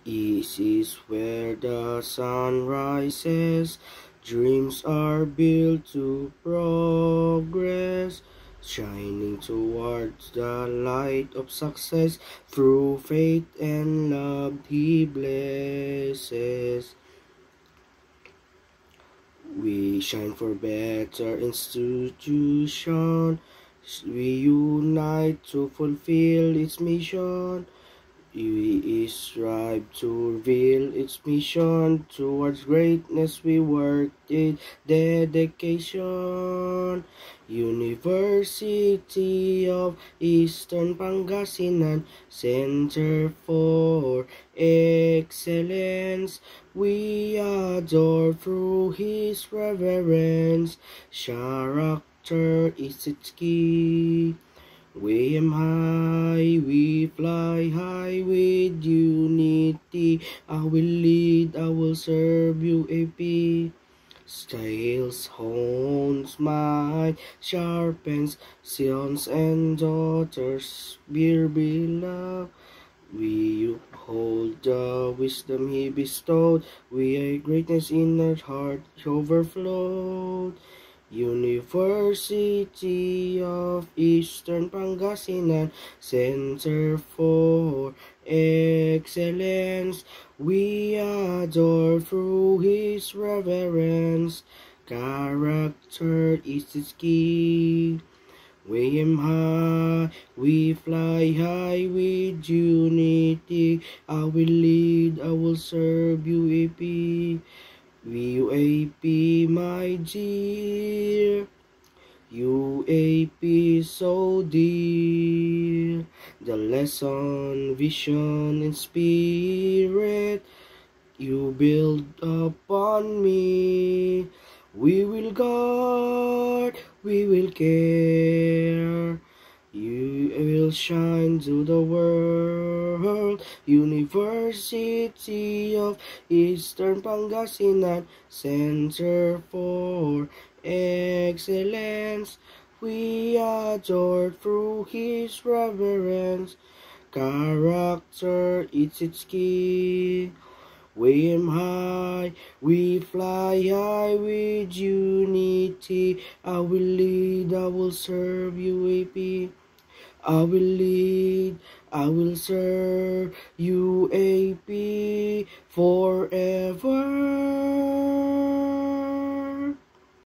East is where the sun rises, dreams are built to progress, shining towards the light of success, through faith and love He blesses. We shine for better institution, we unite to fulfill its mission. We strive to reveal its mission, towards greatness we work with dedication. University of Eastern Pangasinan, Center for Excellence, we adore through His reverence, character is its key. We aim high, we fly high with unity. I will lead, I will serve UAP. Scales, horns, might, sharpens, sons and daughters, dear beloved. We hold the wisdom He bestowed, we a greatness in our heart overflowed. University of Eastern Pangasinan, Center for Excellence, we adore through His reverence, character is its key. We aim high, we fly high with unity, I will lead, I will serve UAP. UAP, my dear, UAP so dear. The lesson, vision, and spirit you build upon me. We will guard, we will care. You will shine to the world. University of Eastern Pangasinan, Center for Excellence, we adore through His reverence, character is its key. We aim high, we fly high with unity. I will lead, I will serve UAP. I will lead, I will serve UAP forever.